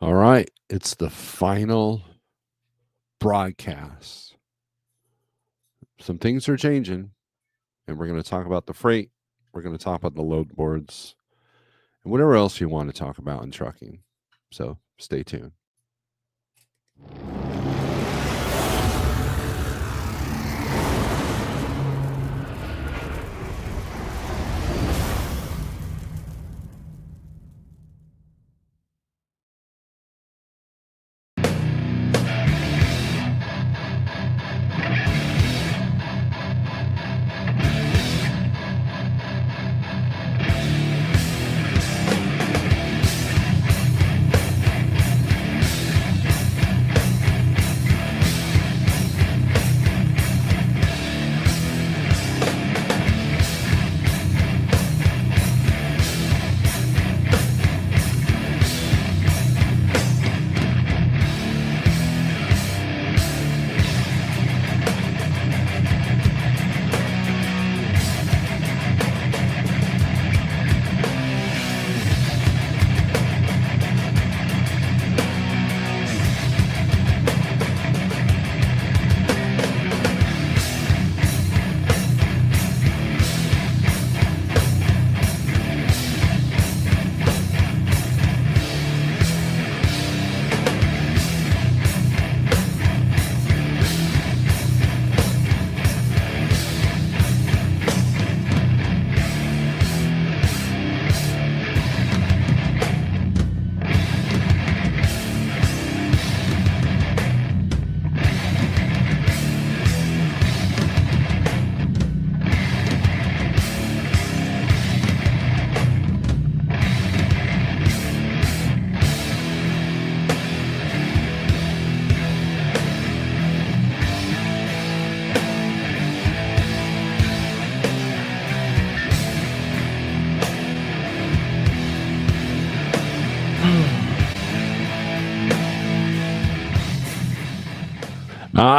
All right, it's the final broadcast. Some things are changing, and we're going to talk about the freight. We're going to talk about the load boards and whatever else you want to talk about in trucking. So stay tuned.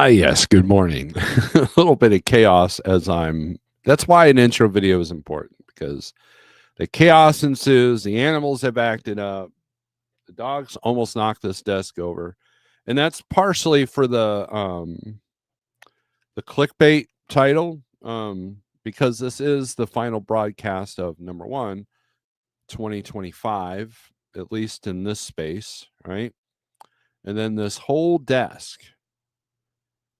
Yes, good morning. A little bit of chaos that's why an intro video is important because the chaos ensues, the animals have acted up, the dogs almost knocked this desk over. And that's partially for the clickbait title, because this is the final broadcast of number one, 2025, at least in this space, right? And then this whole desk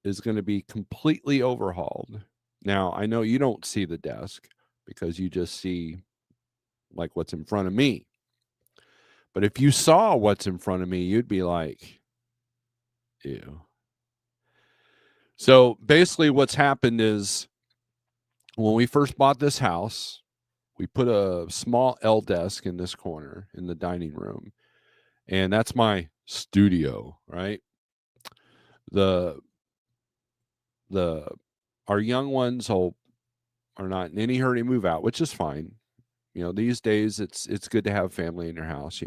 is going to be completely overhauled. Now, I know you don't see the desk because you just see like what's in front of me. But if you saw what's in front of me, you'd be like, ew. So basically, what's happened is when we first bought this house, we put a small L desk in this corner in the dining room, and that's my studio, right? The the our young ones are not in any hurry to move out, which is fine. These days it's good to have family in your house.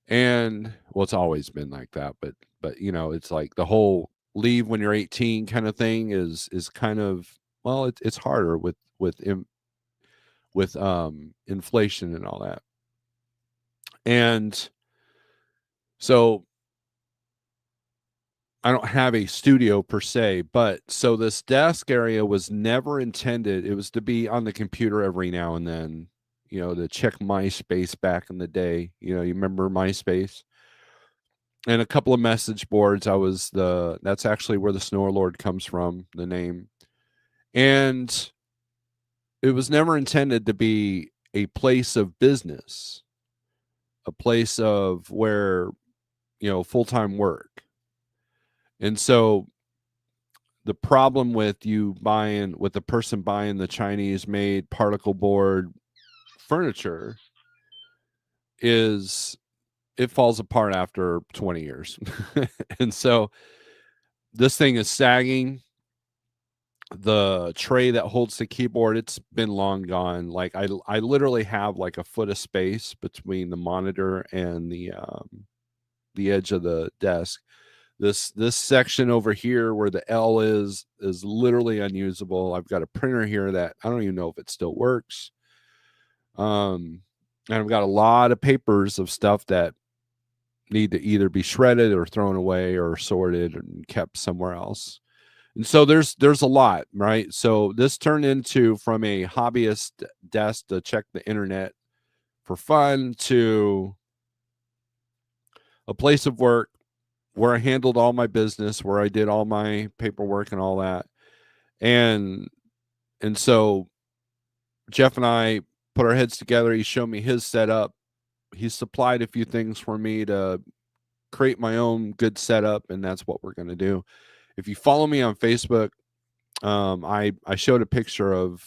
And well, it's always been like that, but it's like the whole leave when you're 18 kind of thing is kind of, well, it's harder with inflation and all that. And so I don't have a studio per se, but so this desk area was never intended. It was to be on the computer every now and then, to check MySpace back in the day. You remember MySpace? And a couple of message boards. That's actually where the Snorelord comes from, the name. And it was never intended to be a place of business, a place of where, full-time work. And so the problem with the person buying the Chinese made particle board furniture is it falls apart after 20 years. And so this thing is sagging. The tray that holds the keyboard, it's been long gone. Like I literally have like a foot of space between the monitor and the edge of the desk. This section over here where the L is literally unusable. I've got a printer here that I don't even know if it still works. And I've got a lot of papers of stuff that need to either be shredded or thrown away or sorted and kept somewhere else. And so there's a lot, right? So this turned into from a hobbyist desk to check the internet for fun to a place of work where I handled all my business, where I did all my paperwork and all that. And so Jeff and I put our heads together. He showed me his setup. He supplied a few things for me to create my own good setup, and that's what we're going to do. If you follow me on Facebook, I showed a picture of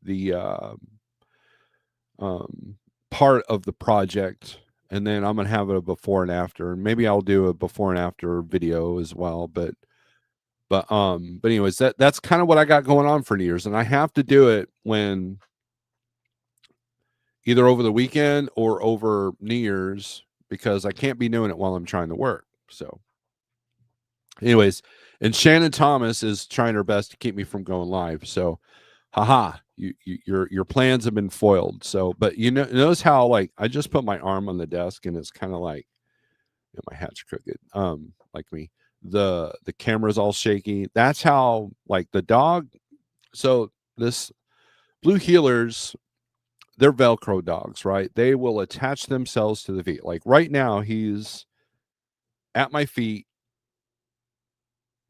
the part of the project, and then I'm gonna have a before and after, and maybe I'll do a before and after video as well. But anyways, that's kind of what I got going on for New Year's, and I have to do it when either over the weekend or over New Year's because I can't be doing it while I'm trying to work. So, anyways, and Shannon Thomas is trying her best to keep me from going live. So, haha, your plans have been foiled. So, but notice how like I just put my arm on the desk and it's kind of like my hat's crooked. Like me, the camera's all shaky. That's how like the dog. So this blue heelers, they're Velcro dogs, right? They will attach themselves to the feet. Like right now, he's at my feet,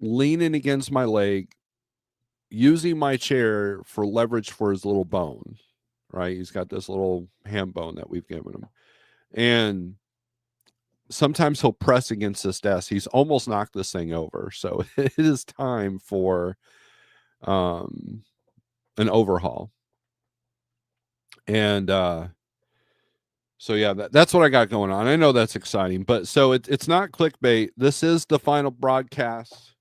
leaning against my leg, using my chair for leverage for his little bone, right? He's got this little ham bone that we've given him. And sometimes he'll press against this desk. He's almost knocked this thing over. So it is time for an overhaul. And so yeah, that's what I got going on. I know that's exciting, but so it's not clickbait. This is the final broadcast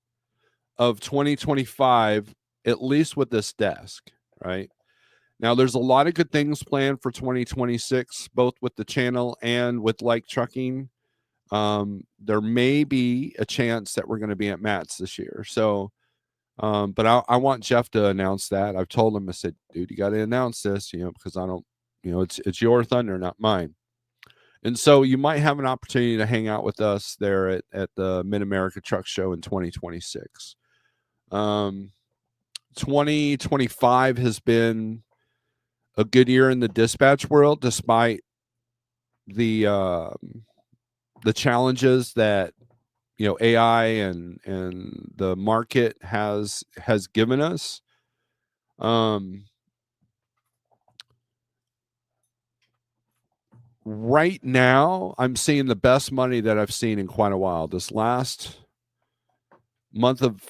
of 2025, at least with this desk, right? Now there's a lot of good things planned for 2026, both with the channel and with Like Trucking. There may be a chance that we're going to be at Matt's this year. So, but I want Jeff to announce that. I've told him, I said, dude, you got to announce this, because I don't, it's your thunder, not mine. And so you might have an opportunity to hang out with us there at the Mid-America Truck Show in 2026. 2025 has been a good year in the dispatch world, despite the challenges that AI and the market has given us. Right now I'm seeing the best money that I've seen in quite a while. This last month of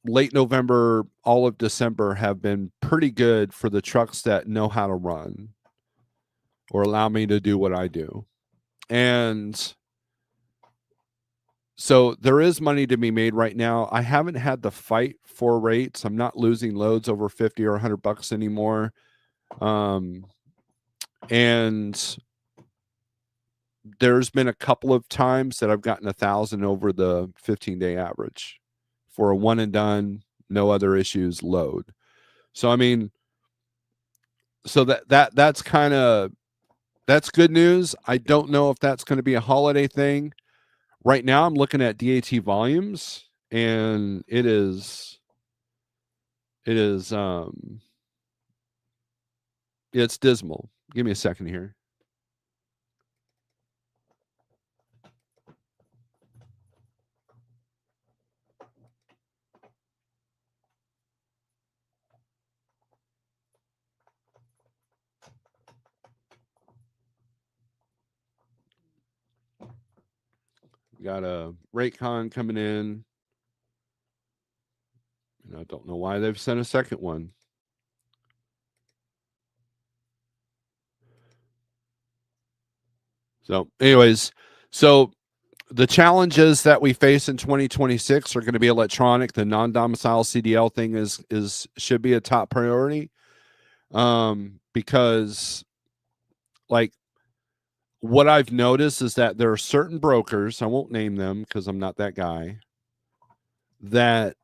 late November, all of December have been pretty good for the trucks that know how to run or allow me to do what I do. And so there is money to be made right now. I haven't had to fight for rates. I'm not losing loads over 50 or $100 anymore. And there's been a couple of times that I've gotten 1,000 over the 15-day average for a one and done, no other issues load. So I mean, so that's kind of, that's good news. I don't know if that's going to be a holiday thing. Right now I'm looking at DAT volumes and it's dismal. Give me a second here. We got a Raycon coming in. And I don't know why they've sent a second one. So, anyways, so the challenges that we face in 2026 are going to be electronic. The non-domicile CDL thing should be a top priority, because like what I've noticed is that there are certain brokers, I won't name them because I'm not that guy, that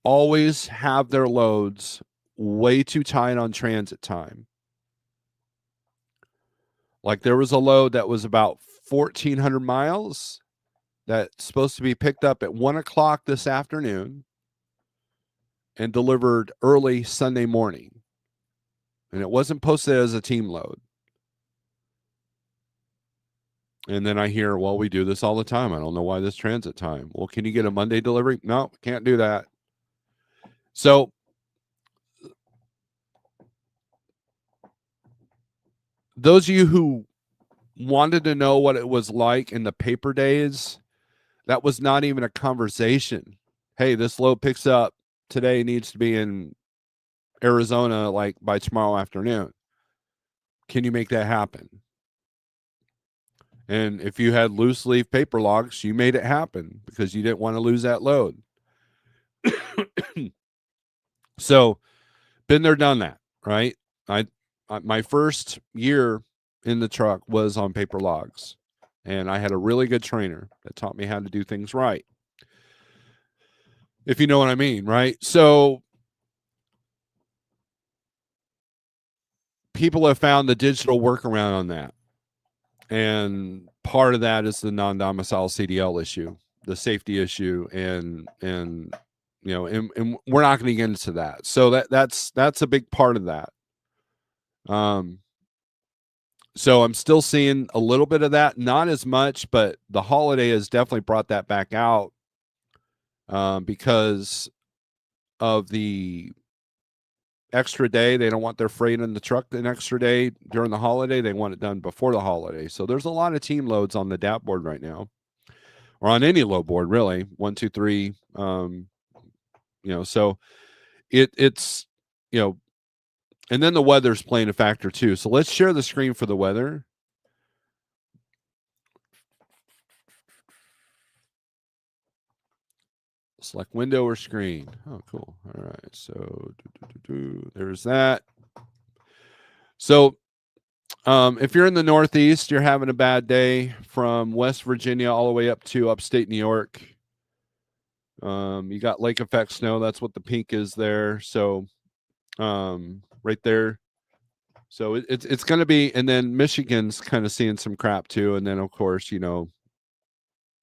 always have their loads way too tight on transit time. Like there was a load that was about 1,400 miles that's supposed to be picked up at 1 o'clock this afternoon and delivered early Sunday morning. And it wasn't posted as a team load. And then I hear, well, we do this all the time. I don't know why this transit time. Well, can you get a Monday delivery? No, can't do that. So those of you who wanted to know what it was like in the paper days, that was not even a conversation. Hey, this load picks up today, needs to be in Arizona like by tomorrow afternoon. Can you make that happen? And if you had loose leaf paper logs, you made it happen because you didn't want to lose that load. So, been there, done that, right? I my first year in the truck was on paper logs, and I had a really good trainer that taught me how to do things right. If you know what I mean, right? So, people have found the digital workaround on that. And part of that is the non-domicile CDL issue, the safety issue, and and we're not going to get into that. So that's a big part of that. So I'm still seeing a little bit of that, not as much, but the holiday has definitely brought that back out because of the extra day. They don't want their freight in the truck an extra day during the holiday. They want it done before the holiday. So there's a lot of team loads on the DAP board right now, or on any load board, really. 1, 2, 3. So it's and then the weather's playing a factor too. So let's share the screen for the weather. Select window or screen. Oh, cool. All right. So there's that. So if you're in the Northeast, you're having a bad day from West Virginia all the way up to upstate New York. You got lake effect snow. That's what the pink is there. So right there. So it's going to be, and then Michigan's kind of seeing some crap too. And then, of course,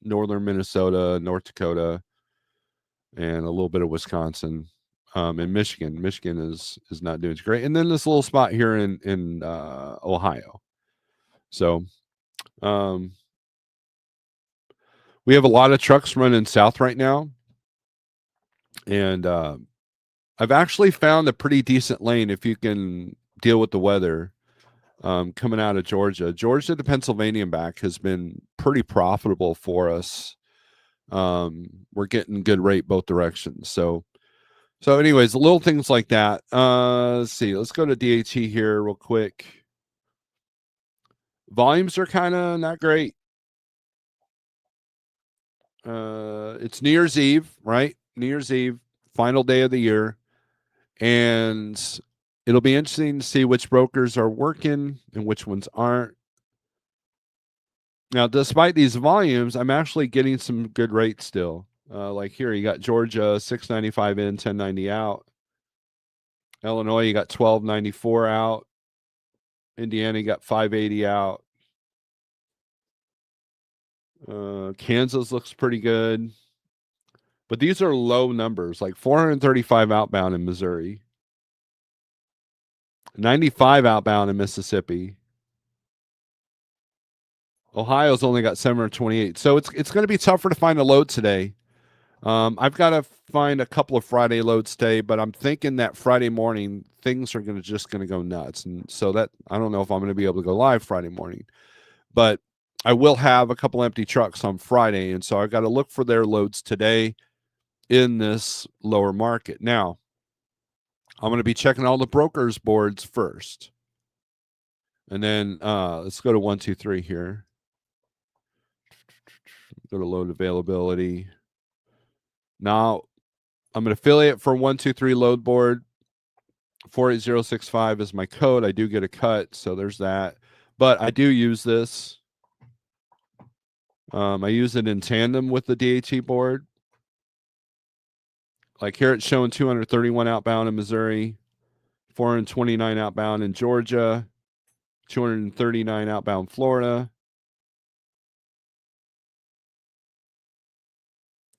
northern Minnesota, North Dakota, and a little bit of Wisconsin, and Michigan. Michigan is not doing great. And then this little spot here in Ohio. So we have a lot of trucks running south right now. And I've actually found a pretty decent lane if you can deal with the weather. Coming out of Georgia to Pennsylvania and back has been pretty profitable for us. We're getting good rate both directions. So anyways, little things like that. Let's see. Let's go to DAT here real quick. Volumes are kind of not great. It's New Year's Eve, right? New Year's Eve, final day of the year. And it'll be interesting to see which brokers are working and which ones aren't. Now, despite these volumes, I'm actually getting some good rates still. Like here, you got Georgia, 695 in, 1090 out. Illinois, you got 1294 out. Indiana, you got 580 out. Kansas looks pretty good. But these are low numbers, like 435 outbound in Missouri, 95 outbound in Mississippi. Ohio's only got 728. So it's going to be tougher to find a load today. I've got to find a couple of Friday loads today, but I'm thinking that Friday morning things are going to go nuts. And so that I don't know if I'm going to be able to go live Friday morning, but I will have a couple empty trucks on Friday. And so I got to look for their loads today in this lower market. Now, I'm going to be checking all the brokers boards first. And then let's go to 1, 2, 3 here. Go to load availability. Now, I'm an affiliate for 1, 2, 3 load board. 48065 is my code. I do get a cut, so there's that. But I do use this. I use it in tandem with the DAT board. Like here it's showing 231 outbound in Missouri, 429 outbound in Georgia, 239 outbound Florida,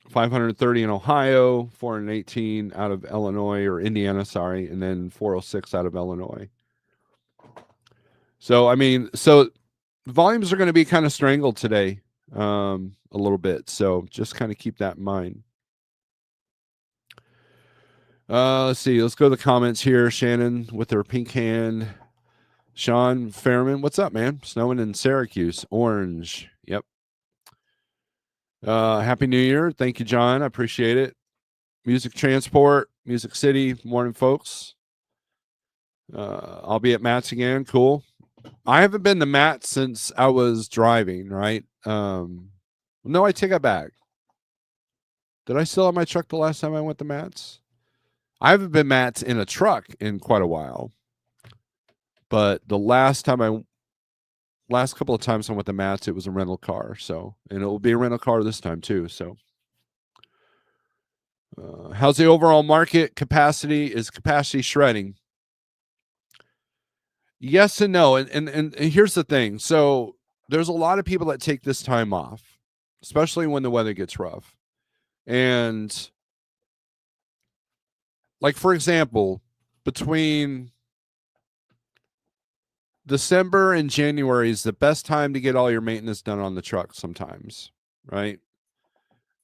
530 in Ohio, 418 out of Illinois or Indiana, sorry, and then 406 out of Illinois. So, I mean, so volumes are going to be kind of strangled today, a little bit. So just kind of keep that in mind. Let's see. Let's go to the comments here. Shannon with her pink hand. Sean Fairman, what's up, man? Snowing in Syracuse. Orange. Yep. Happy New Year. Thank you, John. I appreciate it. Music Transport, Music City. Morning, folks. I'll be at Matt's again. Cool. I haven't been to Matt's since I was driving, right? No, I take it back. Did I still have my truck the last time I went to Matt's? I haven't been Matt's in a truck in quite a while. But the last couple of times I went to Matt's, it was a rental car. So, and it will be a rental car this time too. So, how's the overall market capacity? Is capacity shredding? Yes and no. And here's the thing. So, there's a lot of people that take this time off, especially when the weather gets rough. And like, for example, between December and January is the best time to get all your maintenance done on the truck sometimes, right?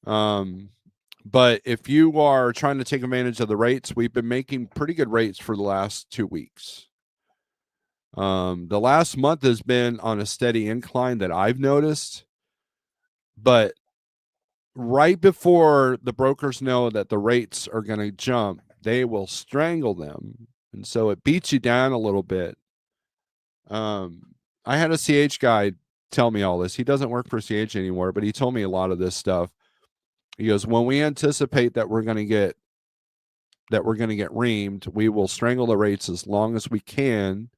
But if you are trying to take advantage of the rates, we've been making pretty good rates for the last 2 weeks. The last month has been on a steady incline that I've noticed, but right before the brokers know that the rates are going to jump, they will strangle them. And so it beats you down a little bit. I had a CH guy tell me all this. He doesn't work for CH anymore, but he told me a lot of this stuff. He goes, when we anticipate that we're going to get reamed, we will strangle the rates as long as we can,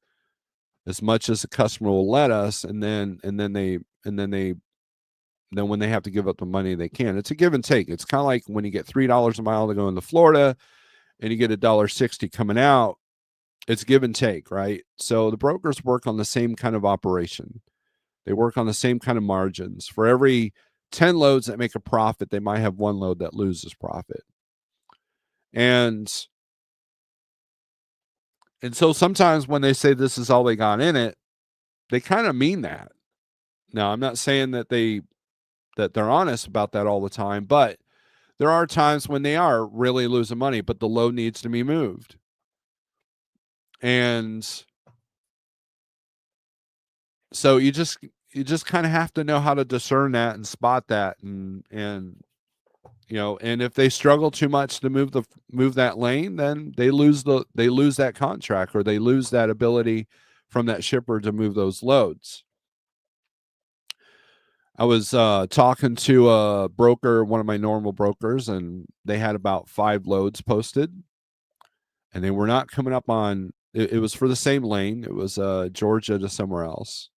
as much as the customer will let us, and then when they have to give up the money, they can. It's a give and take. It's kind of like when you get $3 a mile to go into Florida and you get $1.60 coming out. It's give and take, right? So the brokers work on the same kind of operation. They work on the same kind of margins. For every 10 loads that make a profit, they might have one load that loses profit. And so sometimes when they say this is all they got in it, they kind of mean that. Now, I'm not saying that they're honest about that all the time, but there are times when they are really losing money, but the load needs to be moved. And so you just kind of have to know how to discern that and spot that, and and if they struggle too much to move that lane, then they lose that contract, or they lose that ability from that shipper to move those loads. I was talking to a broker, one of my normal brokers, and they had about 5 loads posted, and they were not coming up on. It was for the same lane. It was Georgia to somewhere else,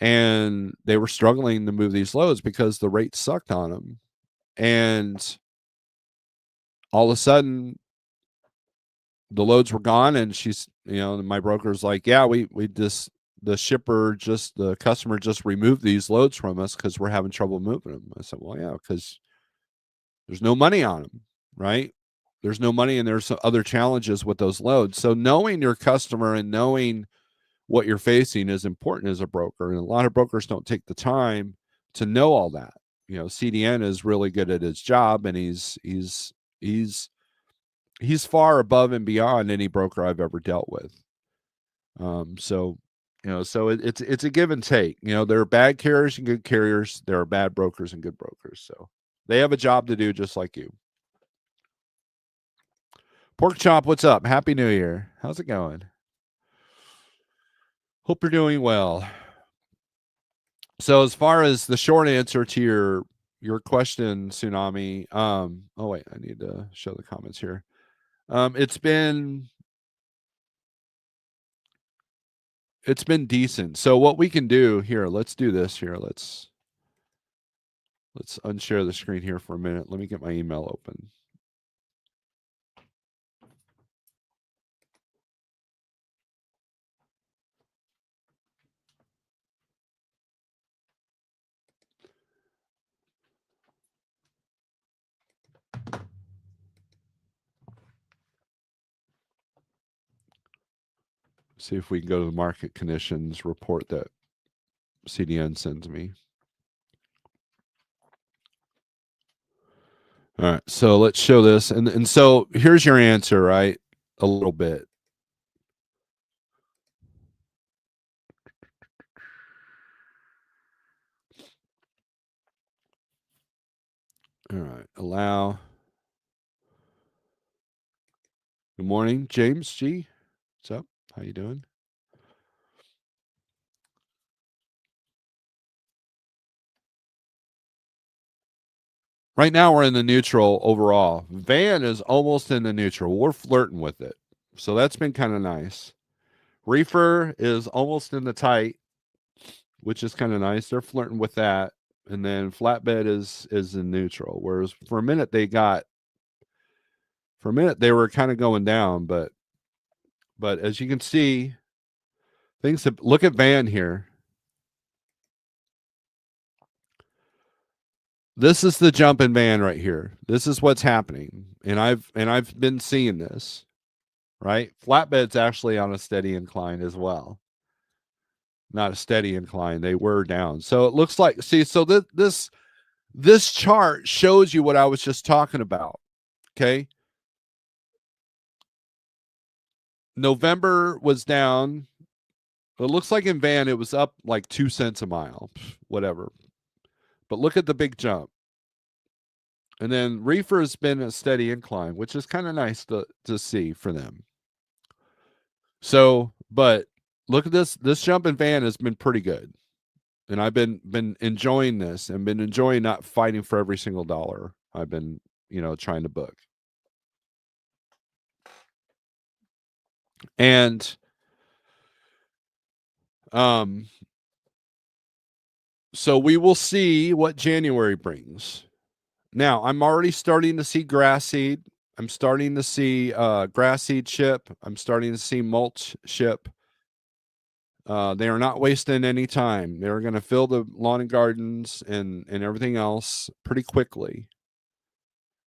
and they were struggling to move these loads because the rate sucked on them. And all of a sudden, the loads were gone, and she's, my broker's like, yeah, we just, the customer just removed these loads from us because we're having trouble moving them. I said, well, yeah, because there's no money on them, right? There's no money, and there's some other challenges with those loads. So knowing your customer and knowing what you're facing is important as a broker. And a lot of brokers don't take the time to know all that. CDN is really good at his job, and he's far above and beyond any broker I've ever dealt with. So it's a give and take. There are bad carriers and good carriers. There are bad brokers and good brokers. So they have a job to do just like you. Pork Chop, what's up? Happy New Year. How's it going? Hope you're doing well. So as far as the short answer to your question, Tsunami, oh wait, I need to show the comments here. It's been decent. So what we can do here, let's do this here. Let's unshare the screen here for a minute. Let me get my email open. See if we can go to the market conditions report that CDN sends me. All right, so let's show this, and so here's your answer, right? A little bit. All right, allow. Good morning, James G. What's up? How you doing? Right now we're in the neutral overall. Van is almost in the neutral. We're flirting with it, so that's been kind of nice. Reefer is almost in the tight, which is kind of nice. They're flirting with that, and then flatbed is in neutral. Whereas for a minute they were kind of going down, but as you can see, things have, look at Van here. This is the jump in Van right here. This is what's happening, and I've been seeing this. Right, flatbed's actually on a steady incline as well. Not a steady incline; they were down. So it looks like, see, so this chart shows you what I was just talking about. Okay, November was down. It looks like in Van it was up like 2 cents a mile, whatever. But look at the big jump. And then Reefer has been a steady incline, which is kind of nice to see for them. So, but look at this. This jump in Van has been pretty good. And I've been enjoying this and been enjoying not fighting for every single dollar I've been, trying to book. And um so we will see what January brings. Now, I'm already starting to see grass seed. I'm starting to see grass seed ship. I'm starting to see mulch ship. They are not wasting any time. They're going to fill the lawn and gardens and everything else pretty quickly.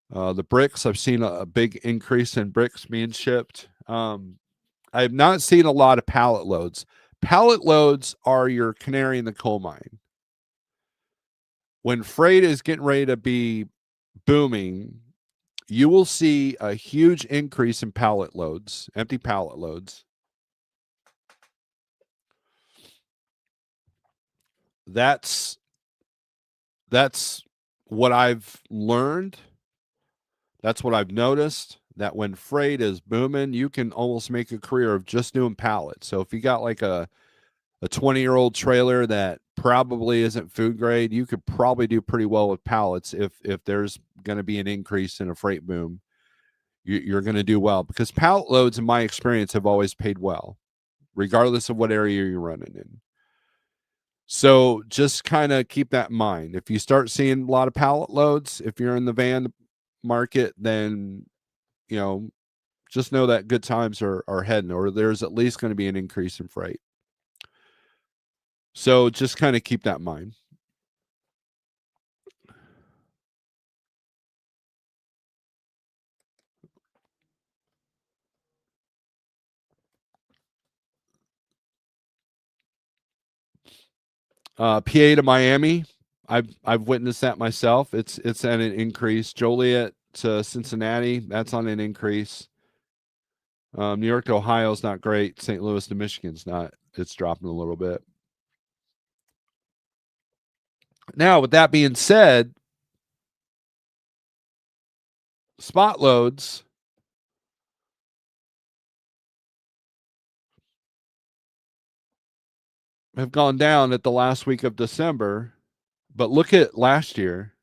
The bricks, I've seen a big increase in bricks being shipped. I have not seen a lot of pallet loads. Pallet loads are your canary in the coal mine. When freight is getting ready to be booming, you will see a huge increase in pallet loads, empty pallet loads. That's that's what I've learned. That's what I've noticed, that when freight is booming, you can almost make a career of just doing pallets. So if you got like a 20-year-old trailer that probably isn't food grade, you could probably do pretty well with pallets if there's going to be an increase in a freight boom. You're going to do well because pallet loads, in my experience, have always paid well, regardless of what area you're running in. So just kind of keep that in mind. If you start seeing a lot of pallet loads, if you're in the van market, then you know just know that good times are heading, or there's at least going to be an increase in freight. So just kind of keep that in mind. PA to Miami, I've witnessed that myself. It's at an increase. Joliet to Cincinnati, that's on an increase. New York to Ohio is not great. St. Louis to Michigan's not. It's dropping a little bit. Now, with that being said, spot loads have gone down at the last week of December, but look at last year.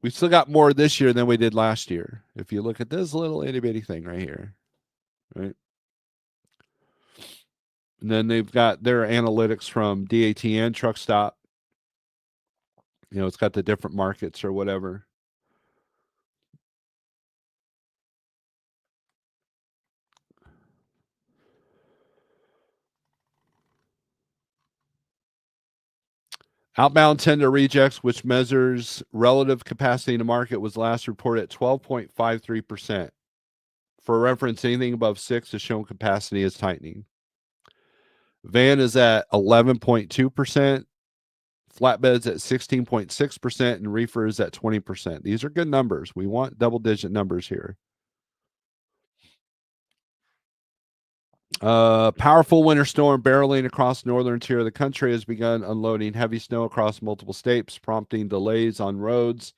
We still got more this year than we did last year. If you look at this little itty bitty thing right here, right? And then they've got their analytics from DATN Truck Stop. It's got the different markets or whatever. Outbound tender rejects, which measures relative capacity to market, was last reported at 12.53%. For reference, anything above 6 is shown capacity is tightening. Van is at 11.2%, flatbeds at 16.6%, and reefer is at 20%. These are good numbers. We want double-digit numbers here. Powerful winter storm barreling across the northern tier of the country has begun unloading heavy snow across multiple states, prompting delays on roads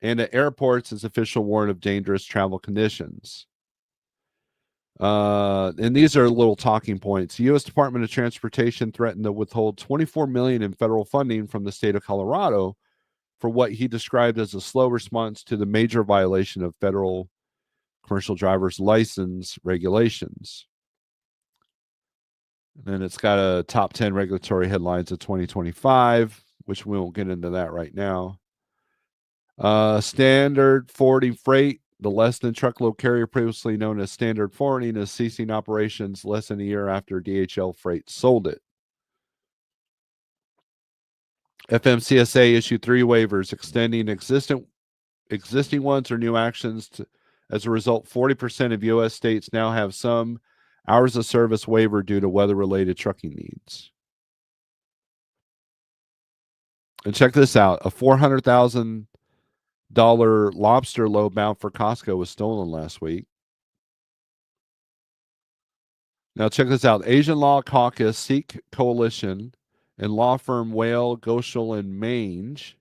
and at airports as officials warn of dangerous travel conditions. And these are little talking points. The U.S. Department of Transportation threatened to withhold $24 million in federal funding from the state of Colorado for what he described as a slow response to the major violation of federal commercial driver's license regulations. And then it's got a top 10 regulatory headlines of 2025, which we won't get into that right now. Standard forwarding freight, the less than truckload carrier previously known as Standard Forwarding, is ceasing operations less than a year after DHL Freight sold it. FMCSA issued 3 waivers extending existing ones or new actions. As a result, 40% of U.S. states now have some hours of service waiver due to weather-related trucking needs. And check this out. A $400,000 lobster load bound for Costco was stolen last week. Now check this out. Asian Law Caucus, Sikh Coalition, and law firm Whale, Goschel, and Mange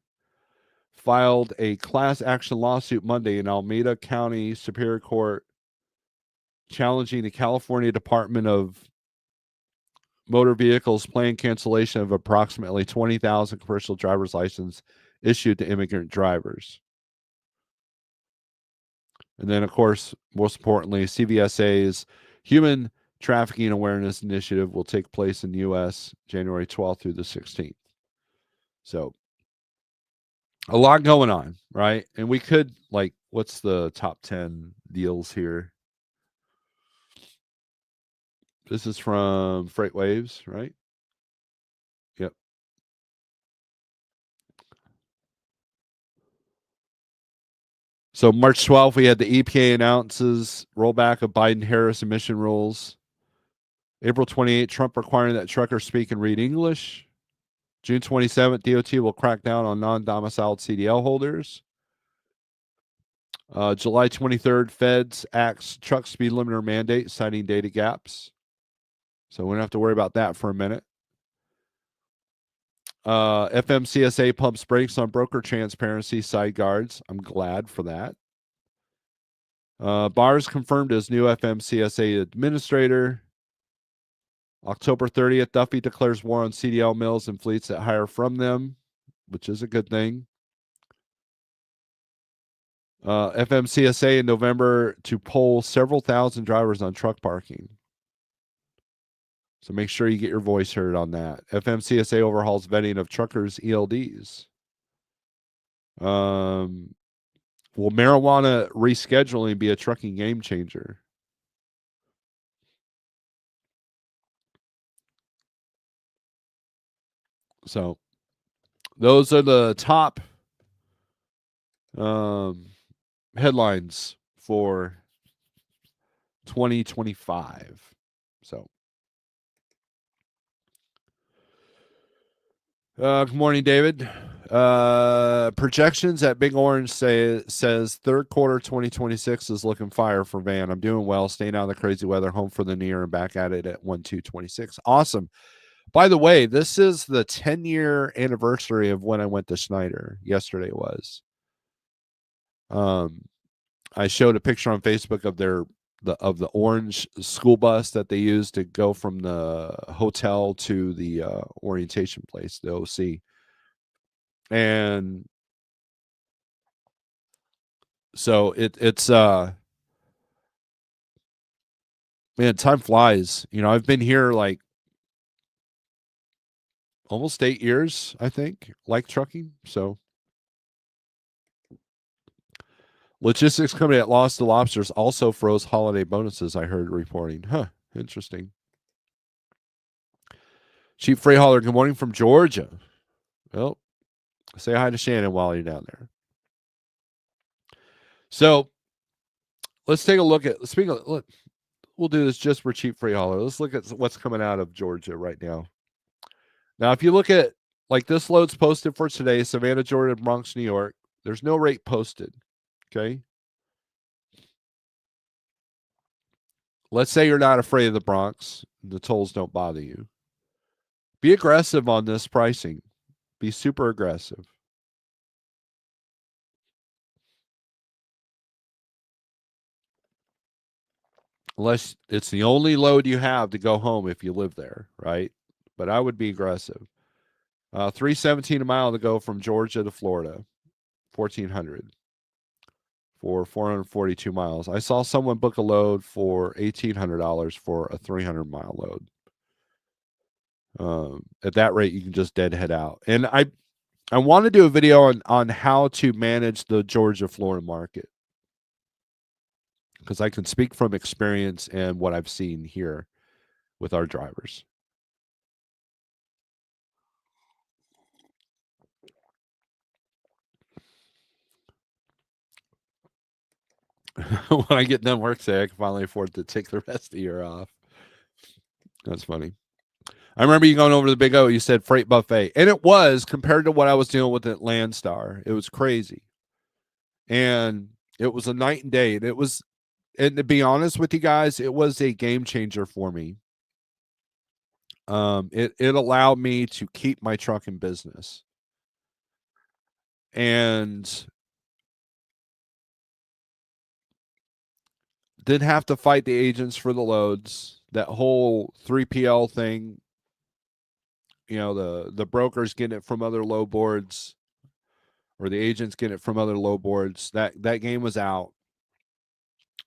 filed a class action lawsuit Monday in Alameda County Superior Court challenging the California Department of Motor Vehicles planned cancellation of approximately 20,000 commercial driver's licenses issued to immigrant drivers. And then, of course, most importantly, CVSA's Human Trafficking Awareness Initiative will take place in the U.S. January 12th through the 16th. So, a lot going on, right? And we could, like, what's the top 10 deals here? This is from Freight Waves, right? Yep. So March 12th, we had the EPA announces rollback of Biden-Harris emission rules. April 28th, Trump requiring that truckers speak and read English. June 27th, DOT will crack down on non-domiciled CDL holders. July 23rd, Feds acts truck speed limiter mandate, citing data gaps. So we don't have to worry about that for a minute. FMCSA pumps brakes on broker transparency side guards. I'm glad for that. Barr's confirmed as new FMCSA administrator. October 30th, Duffy declares war on CDL mills and fleets that hire from them, which is a good thing. FMCSA in November to poll several thousand drivers on truck parking. So make sure you get your voice heard on that. FMCSA overhauls vetting of truckers' ELDs. Will marijuana rescheduling be a trucking game changer? So those are the top headlines for 2025. So good morning, David. Projections at Big Orange says third quarter 2026 is looking fire for Van. I'm doing well, staying out of the crazy weather, home for the near and back at it at 1/2/26. Awesome. By the way, this is the 10-year anniversary of when I went to Schneider. Yesterday was. I showed a picture on Facebook of the orange school bus that they used to go from the hotel to the orientation place, the OC. And so it's man, time flies. You know, I've been here like almost 8 years, I think, like trucking. So logistics company that lost the lobsters also froze holiday bonuses, I heard reporting. Huh, interesting. Chief Freight Hauler, good morning from Georgia. Well, say hi to Shannon while you're down there. So let's take a look at. Speaking of, look, we'll do this just for cheap free hauler. Let's look at what's coming out of Georgia right now. Now, if you look at like this load's posted for today, Savannah, Georgia, Bronx, New York. There's no rate posted. Okay. Let's say you're not afraid of the Bronx. The tolls don't bother you. Be aggressive on this pricing. Be super aggressive. Unless it's the only load you have to go home if you live there, right? But I would be aggressive. 317 a mile to go from Georgia to Florida. 1400 for 442 miles. I saw someone book a load for $1,800 for a 300-mile load. At that rate, you can just deadhead out. And I want to do a video on how to manage the Georgia Florida market, because I can speak from experience and what I've seen here with our drivers. When I get done work today, I can finally afford to take the rest of the year off. That's funny. I remember you going over to the Big O. You said freight buffet, and it was, compared to what I was dealing with at Landstar. It was crazy, and it was a night and day. And it was, and to be honest with you guys, it was a game changer for me. It allowed me to keep my truck in business, and didn't have to fight the agents for the loads. That whole 3PL thing, the brokers getting it from other low boards, or the agents getting it from other low boards. That game was out.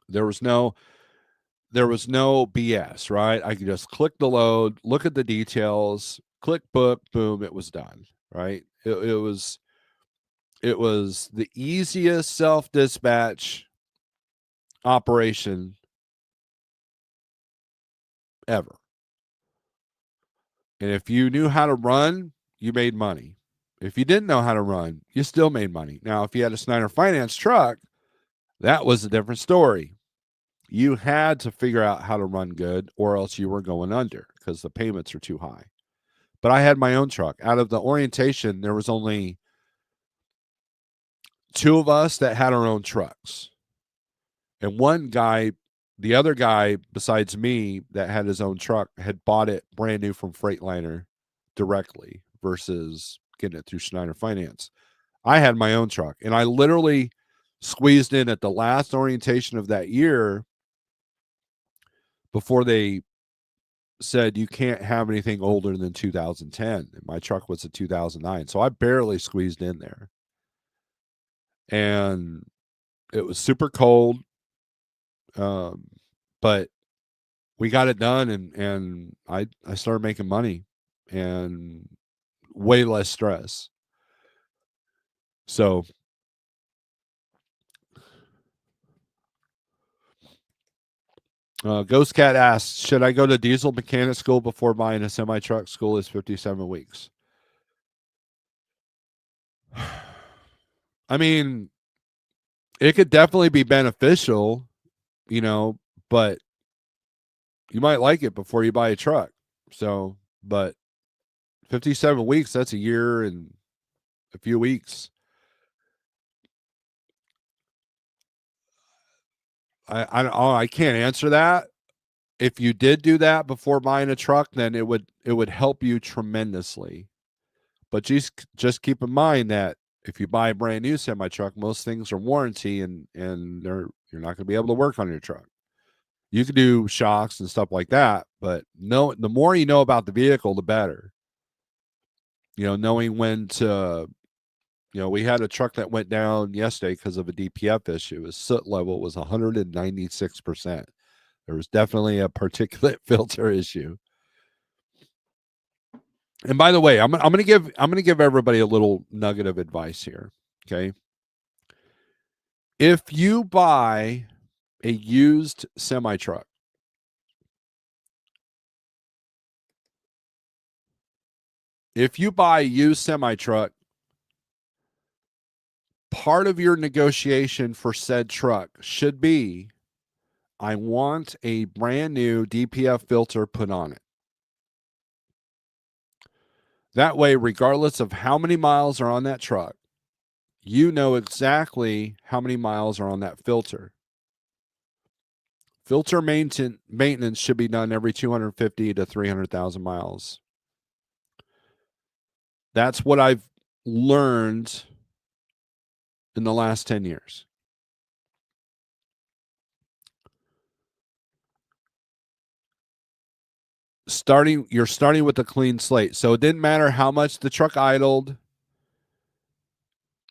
There was no BS, right? I could just click the load, look at the details, click book, boom, it was done, right? It was the easiest self-dispatch operation ever. And if you knew how to run, you made money. If you didn't know how to run, you still made money. Now, if you had a Snyder Finance truck, that was a different story. You had to figure out how to run good, or else you were going under because the payments are too high. But I had my own truck. Out of the orientation, there was only 2 of us that had our own trucks. And one guy, the other guy besides me that had his own truck, had bought it brand new from Freightliner directly versus getting it through Schneider Finance. I had my own truck, and I literally squeezed in at the last orientation of that year before they said you can't have anything older than 2010. And my truck was a 2009. So I barely squeezed in there. And it was super cold. But we got it done, and I started making money and way less stress. So Ghost Cat asks, should I go to diesel mechanic school before buying a semi truck? School is 57 weeks. I mean, it could definitely be beneficial, but you might like it before you buy a truck. So, but 57 weeks, that's a year and a few weeks. I can't answer that. If you did do that before buying a truck, then it would help you tremendously. But just keep in mind that if you buy a brand new semi truck, most things are warranty, and you're not going to be able to work on your truck. You can do shocks and stuff like that, but no, the more you know about the vehicle, the better. Knowing when to, we had a truck that went down yesterday because of a DPF issue. His soot level was 196%. There was definitely a particulate filter issue. And by the way, I'm gonna give everybody a little nugget of advice here. Okay, if you buy a used semi truck, part of your negotiation for said truck should be I want a brand new DPF filter put on it. That way, regardless of how many miles are on that truck, you know exactly how many miles are on that filter. Filter maintenance should be done every 250 to 300,000 miles. That's what I've learned in the last 10 years. You're starting with a clean slate. So it didn't matter how much the truck idled.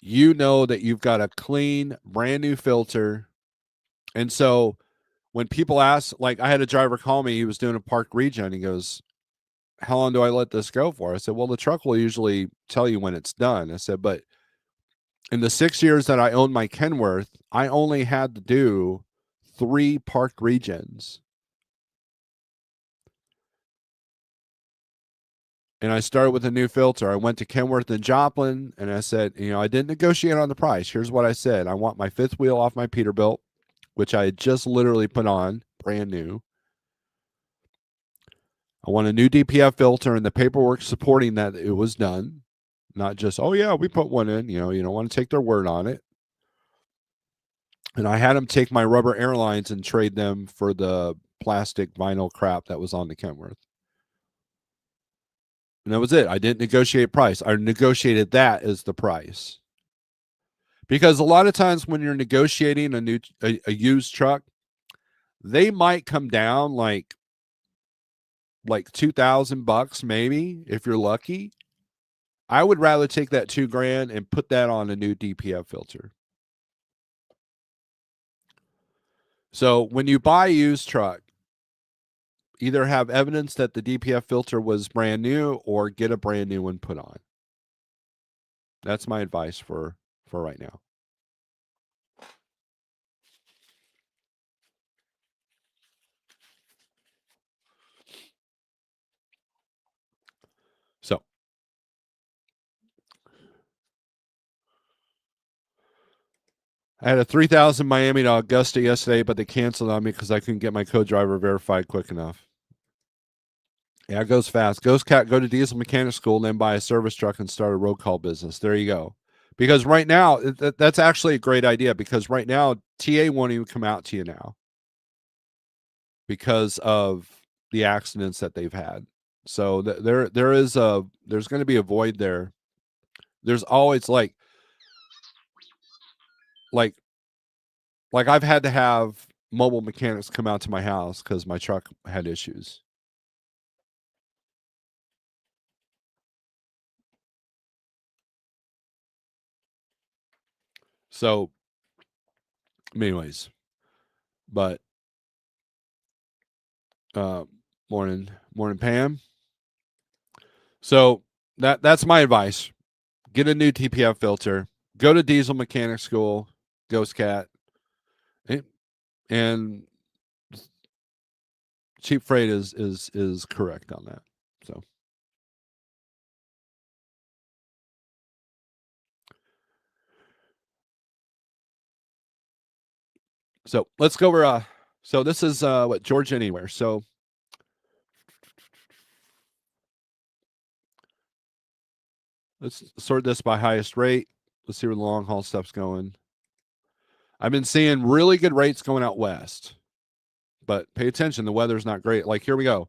You know that you've got a clean, brand new filter. And so when people ask, like I had a driver call me, he was doing a park regen. He goes, how long do I let this go for? I said, well, the truck will usually tell you when it's done. I said, but in the 6 years that I owned my Kenworth, I only had to do 3 park regens. And I started with a new filter. I went to Kenworth and Joplin, and I said, I didn't negotiate on the price. Here's what I said. I want my fifth wheel off my Peterbilt, which I had just literally put on, brand new. I want a new DPF filter and the paperwork supporting that it was done. Not just, oh, yeah, we put one in. You don't want to take their word on it. And I had them take my rubber airlines and trade them for the plastic vinyl crap that was on the Kenworth. And that was it. I didn't negotiate price. I negotiated that as the price. Because a lot of times when you're negotiating a used truck, they might come down like $2,000 maybe if you're lucky. I would rather take that $2,000 and put that on a new DPF filter. So when you buy a used truck, either have evidence that the DPF filter was brand new or get a brand new one put on. That's my advice for right now. So I had a 3,000 Miami to Augusta yesterday, but they canceled on me because I couldn't get my co-driver verified quick enough. Yeah, it goes fast. Go to diesel mechanic school, then buy a service truck and start a road call business. There you go. Because right now, that's actually a great idea because right now, TA won't even come out to you now because of the accidents that they've had. So there's going to be a void there. There's always like I've had to have mobile mechanics come out to my house because my truck had issues. So, anyways, but morning, Pam. So that's my advice. Get a new TPF filter. Go to diesel mechanic school, Ghost Cat, and cheap freight is correct on that. So let's go over. So this is what Georgia Anywhere. So let's sort this by highest rate. Let's see where the long haul stuff's going. I've been seeing really good rates going out west, but pay attention. The weather's not great. Like here we go.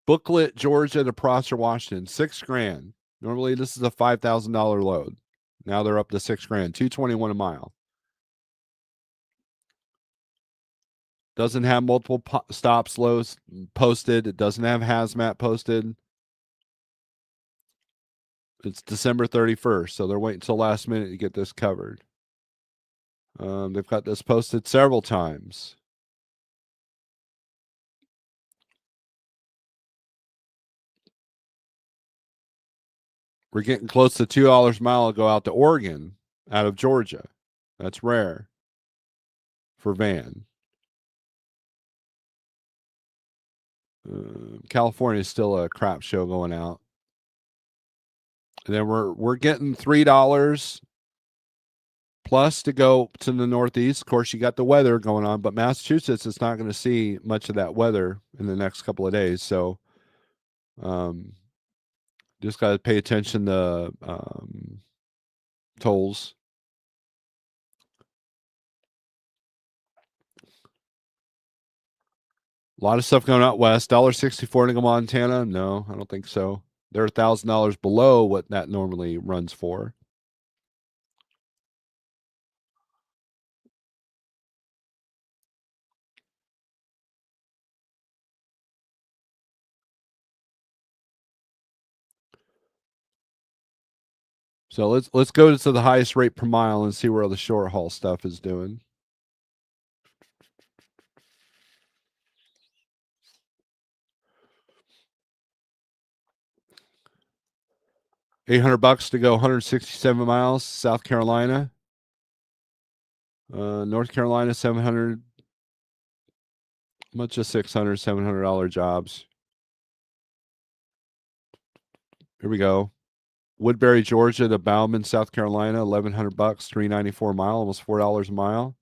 Booklet, Georgia to Prosser, Washington, $6,000. Normally this is a $5,000 load. Now they're up to $6,000, $221 a mile. Doesn't have multiple stop slows posted. It doesn't have hazmat posted. It's December 31st, so they're waiting until last minute to get this covered. They've got this posted several times. We're getting close to $2 a mile to go out to Oregon out of Georgia. That's rare for van. California is still a crap show going out. And then we're getting $3 Plus, to go to the Northeast, of course, you got the weather going on, but Massachusetts is not going to see much of that weather in the next couple of days. So, um, just got to pay attention to tolls. A lot of stuff going out west. $1.64 to go Montana. No, I don't think so. They're $1,000 below what that normally runs for. So let's go to the highest rate per mile and see where the short haul stuff is doing. $800 to go 167 miles, South Carolina. North Carolina, 700. Much of $600, $700 jobs. Here we go. Woodbury, Georgia to Bauman, South Carolina, $1,100, 394 a mile, almost $4 a mile.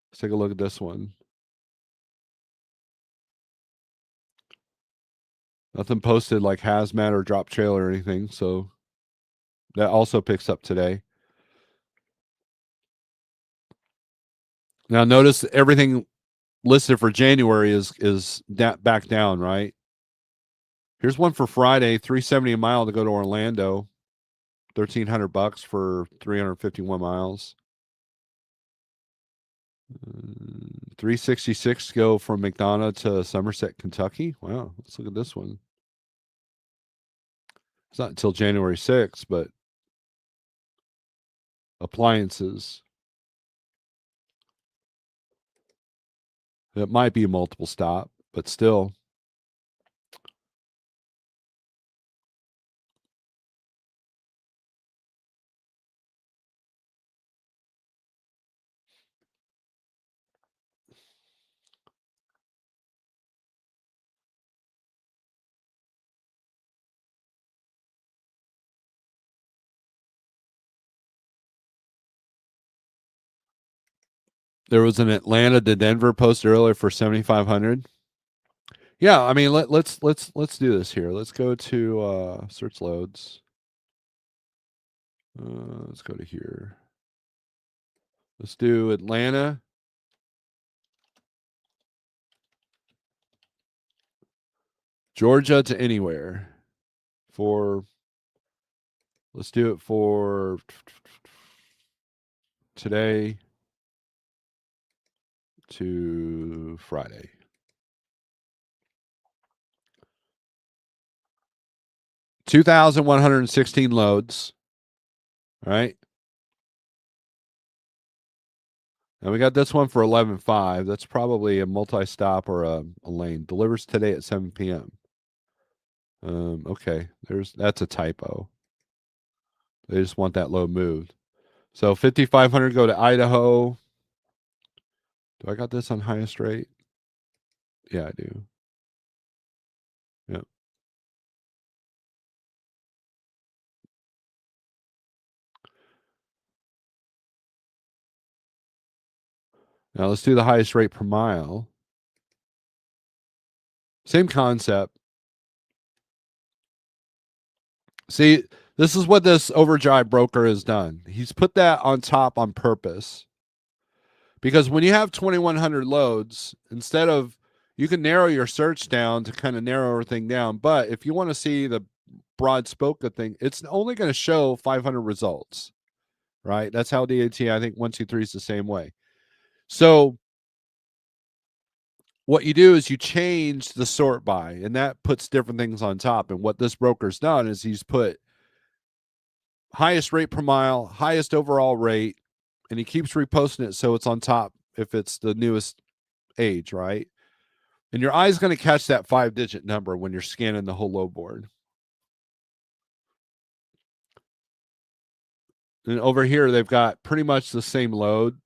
Let's take a look at this one. Nothing posted like hazmat or drop trailer or anything, so that also picks up today. Now notice everything listed for January is back down, right? Here's one for Friday, 370 a mile to go to Orlando, $1,300 for 351 miles. 366 to go from McDonough to Somerset, Kentucky. Wow, let's look at this one. It's not until January 6th, but appliances. It might be a multiple stop, but still. There was an Atlanta to Denver post earlier for 7,500. Yeah, I mean let's do this here. Let's go to search loads. Let's go to here. Let's do Atlanta. Georgia to anywhere for, let's do it for today to Friday. $2,116 loads. All right. And we got this one for 11.5. That's probably a multi-stop or a lane. Delivers today at 7 p.m. Okay. That's a typo. They just want that load moved. So 5,500 go to Idaho. Do I got this on highest rate? Yeah, I do. Yep. Now let's do the highest rate per mile. Same concept. See, this is what this overdrive broker has done. He's put that on top on purpose. Because when you have 2,100 loads, instead of, you can narrow your search down to kind of narrow everything down. But if you want to see the broad spoke of thing, it's only going to show 500 results, right? That's how DAT, I think 123 is the same way. So what you do is you change the sort by, and that puts different things on top. And what this broker's done is he's put highest rate per mile, highest overall rate, and he keeps reposting it so it's on top if it's the newest age, right? And your eye's going to catch that 5-digit number when you're scanning the whole load board. And over here, they've got pretty much the same load,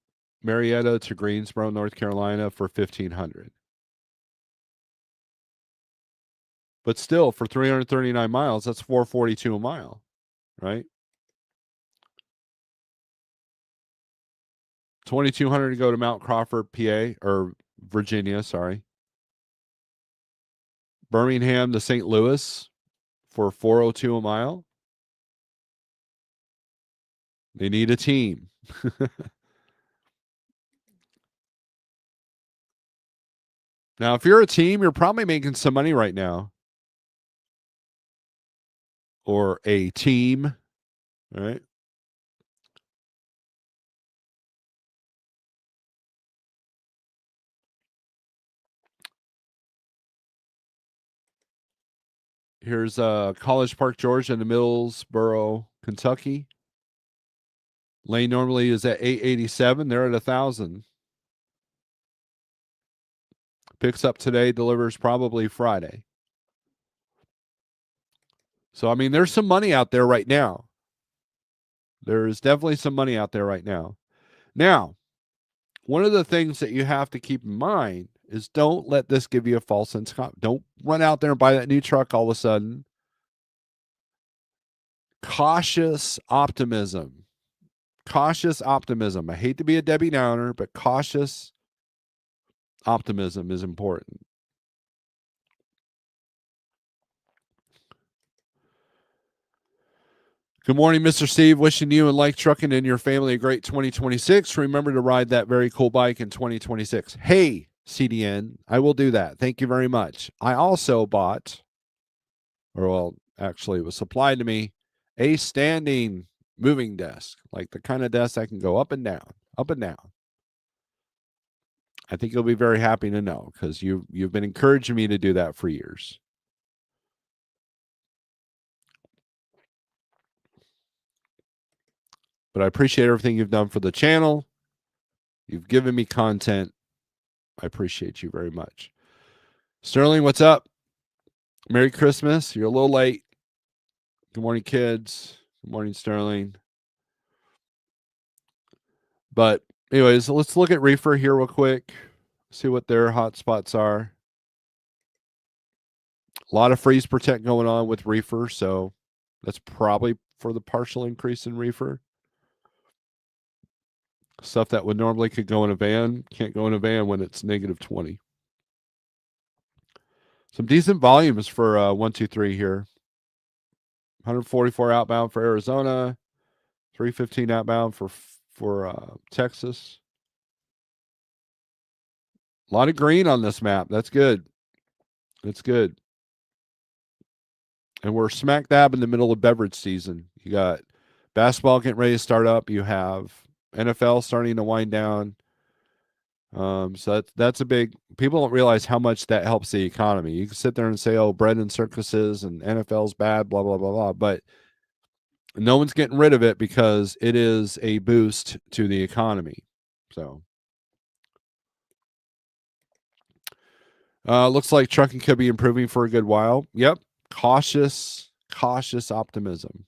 Marietta to Greensboro, North Carolina for 1,500. But still, for 339 miles, that's 442 a mile, right? $2,200 to go to Mount Crawford, PA, or Virginia, sorry. Birmingham to St. Louis for $402 a mile. They need a team. Now, if you're a team, you're probably making some money right now. Or a team, all right? Here's College Park, Georgia, and Millsboro, Kentucky. Lane normally is at 887. They're at 1,000. Picks up today, delivers probably Friday. So, I mean, there's some money out there right now. There is definitely some money out there right now. Now, one of the things that you have to keep in mind is don't let this give you a false sense of confidence. Don't run out there and buy that new truck all of a sudden. Cautious optimism. Cautious optimism. I hate to be a Debbie Downer, but cautious optimism is important. Good morning, Mr. Steve. Wishing you and Like Trucking and your family a great 2026. Remember to ride that very cool bike in 2026. Hey, CDN, I will do that. Thank you very much. I also bought, or well, actually, it was supplied to me, a standing moving desk, like the kind of desk I can go up and down, up and down. I think you'll be very happy to know because you've been encouraging me to do that for years. But I appreciate everything you've done for the channel. You've given me content. I appreciate you very much. Sterling, what's up? Merry Christmas. You're a little late. Good morning, kids. Good morning, Sterling. But anyways, let's look at Reefer here real quick. See what their hot spots are. A lot of freeze protect going on with Reefer, so that's probably for the partial increase in Reefer. Stuff that would normally could go in a van can't go in a van when it's negative 20. Some decent volumes for 123 here. 144 outbound for Arizona, 315 outbound for Texas. A lot of green on this map. That's good. That's good. And we're smack dab in the middle of beverage season. You got basketball getting ready to start up. You have NFL starting to wind down. So that's a big. People don't realize how much that helps the economy. You can sit there and say, "Oh, bread and circuses and NFL's bad," blah blah blah blah. But no one's getting rid of it because it is a boost to the economy. So, looks like trucking could be improving for a good while. Yep, cautious optimism.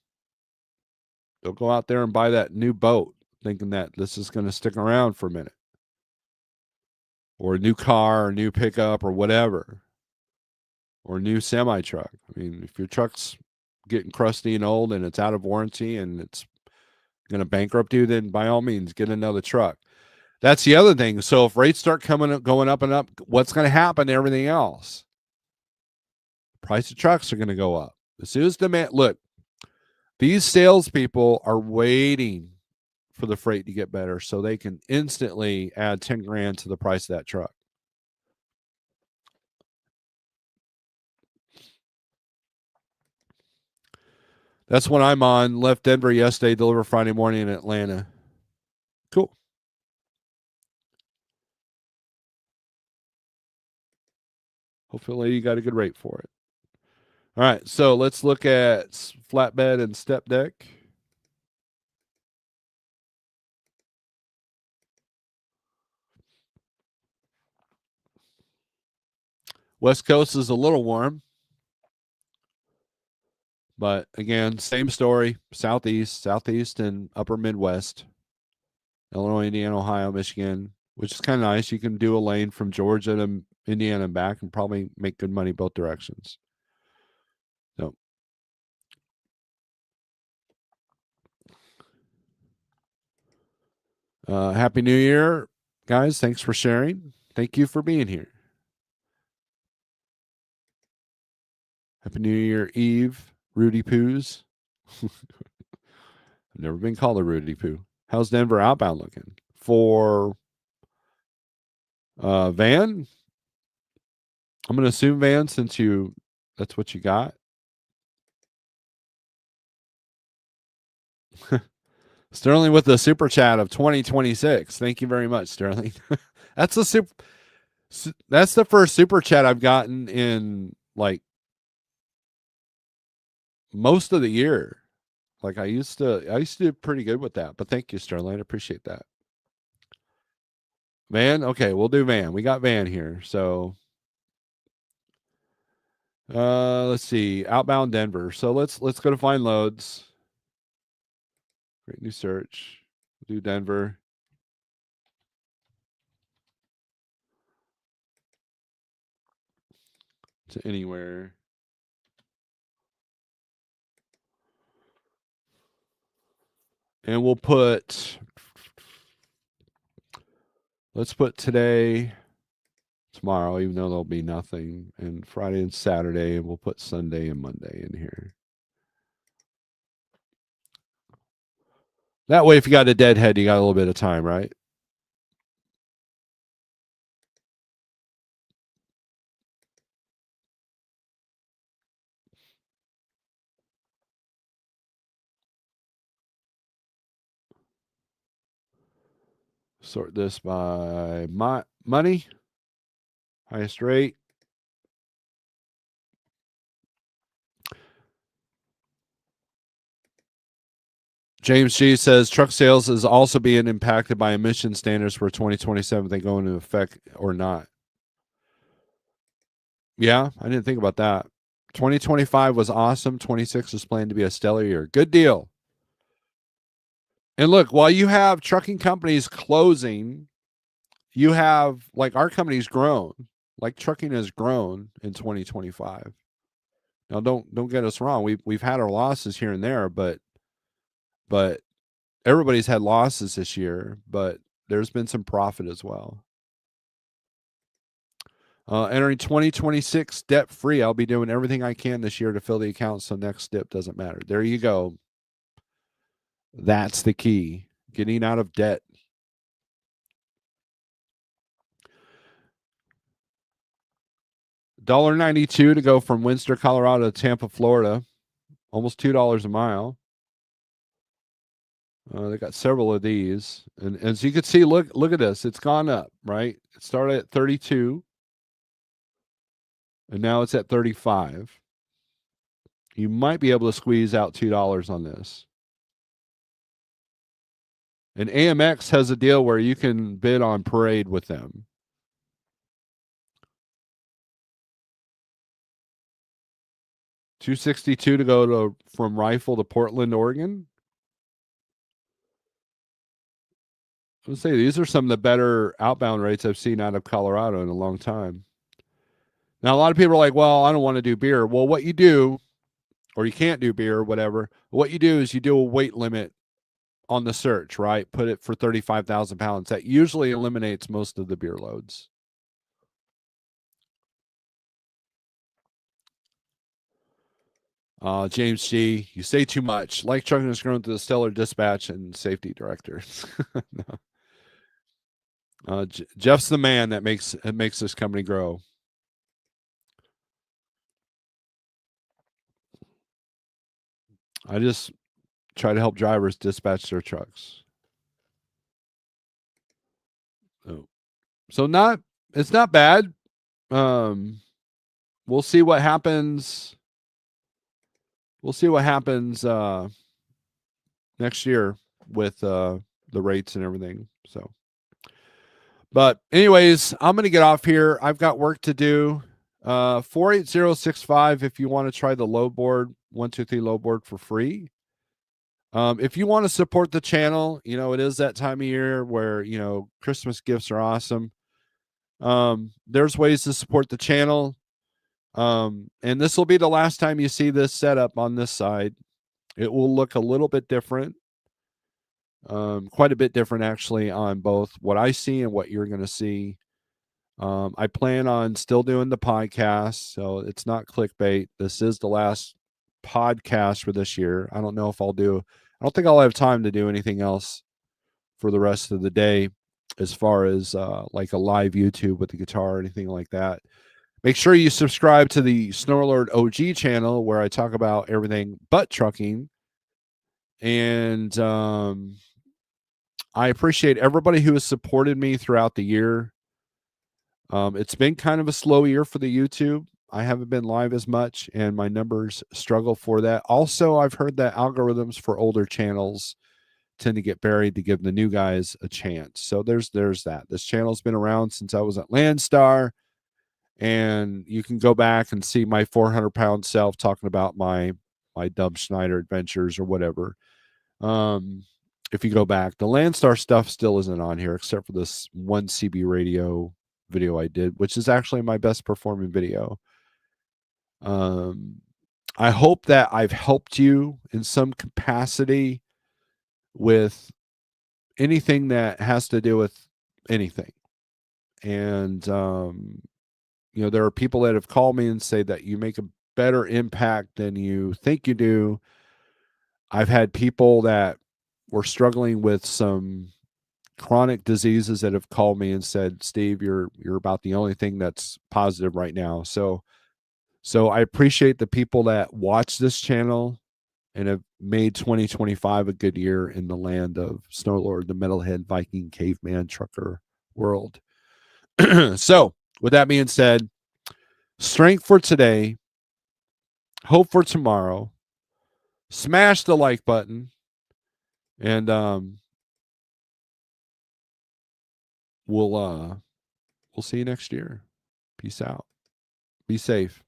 Don't go out there and buy that new boat thinking that this is going to stick around for a minute, or a new car, or new pickup, or whatever, or a new semi truck. I mean, if your truck's getting crusty and old and it's out of warranty and it's going to bankrupt you, then by all means get another truck. That's the other thing. So if rates start going up and up, what's going to happen to everything else? Price of trucks are going to go up. As soon as demand, look, these salespeople are waiting for the freight to get better so they can instantly add 10 grand to the price of that truck. That's when I'm on. Left Denver yesterday, deliver Friday morning in Atlanta. Cool. Hopefully you got a good rate for it. All right, so let's look at flatbed and step deck. West Coast is a little warm, but again, same story. Southeast, and upper Midwest. Illinois, Indiana, Ohio, Michigan, which is kind of nice. You can do a lane from Georgia to Indiana and back and probably make good money both directions. So, Happy New Year, guys. Thanks for sharing. Thank you for being here. Happy New Year Eve, Rudy Poos. I've never been called a Rudy Poo. How's Denver outbound looking? For Van, I'm going to assume Van since that's what you got. Sterling with the super chat of 2026. Thank you very much, Sterling. that's that's the first super chat I've gotten in like most of the year. Like I used to do pretty good with that. But thank you, Sterling. I appreciate that. Van, okay, we'll do Van. We got Van here. So let's see. Outbound Denver. So let's go to find loads. Great new search. We'll do Denver. To anywhere. And we'll put let's put today, tomorrow, even though there'll be nothing, and Friday and Saturday, and we'll put Sunday and Monday in here. That way, if you got a deadhead, you got a little bit of time, right? Sort this by money, highest rate. James G says truck sales is also being impacted by emission standards for 2027. They go into effect or not. Yeah, I didn't think about that. 2025 was awesome. 26 is planned to be a stellar year. Good deal. And look, while you have trucking companies closing, you have like our company's grown. Like trucking has grown in 2025. Now don't get us wrong. We've had our losses here and there, but everybody's had losses this year, but there's been some profit as well. Entering 2026 debt free. I'll be doing everything I can this year to fill the account so next dip doesn't matter. There you go. That's the key. Getting out of debt. $1.92 to go from Windsor, Colorado to Tampa, Florida. Almost $2 a mile. They got several of these, and as you can see, look at this. It's gone up, right? It started at 32, and now it's at 35. You might be able to squeeze out $2 on this. And AMX has a deal where you can bid on parade with them. $262 to go from Rifle to Portland, Oregon. I would say these are some of the better outbound rates I've seen out of Colorado in a long time. Now, a lot of people are like, well, I don't want to do beer. Well, what you do, or you can't do beer or whatever, what you do is you do a weight limit on the search, right? Put it for 35,000 pounds. That usually eliminates most of the beer loads. James G., you say too much. Like trucking has grown to the stellar dispatch and safety director. No. Jeff's the man that makes this company grow. I just try to help drivers dispatch their trucks. Oh. So it's not bad. We'll see what happens. We'll see what happens next year with the rates and everything. So, but anyways, I'm going to get off here. I've got work to do. 48065 if you want to try the load board, 123 load board for free. If you want to support the channel, it is that time of year where, Christmas gifts are awesome. There's ways to support the channel. And this will be the last time you see this setup on this side. It will look a little bit different. Quite a bit different actually on both what I see and what you're going to see. I plan on still doing the podcast, so it's not clickbait. This is the last podcast for this year. I don't know if I'll do. I don't think I'll have time to do anything else for the rest of the day, as far as like a live YouTube with the guitar or anything like that. Make sure you subscribe to the Snorelord OG channel where I talk about everything but trucking. And I appreciate everybody who has supported me throughout the year. It's been kind of a slow year for the YouTube. I haven't been live as much, and my numbers struggle for that. Also, I've heard that algorithms for older channels tend to get buried to give the new guys a chance. So there's that. This channel's been around since I was at Landstar, and you can go back and see my 400-pound self talking about my Dub Schneider adventures or whatever. If you go back, the Landstar stuff still isn't on here except for this one CB radio video I did, which is actually my best performing video. Um, I hope that I've helped you in some capacity with anything that has to do with anything. And there are people that have called me and say that you make a better impact than you think you do. I've had people that were struggling with some chronic diseases that have called me and said, "Steve, you're about the only thing that's positive right now." So I appreciate the people that watch this channel and have made 2025 a good year in the land of Snorelord, the metalhead Viking caveman trucker world. So, with that being said, strength for today, hope for tomorrow. Smash the like button, and we'll see you next year. Peace out. Be safe.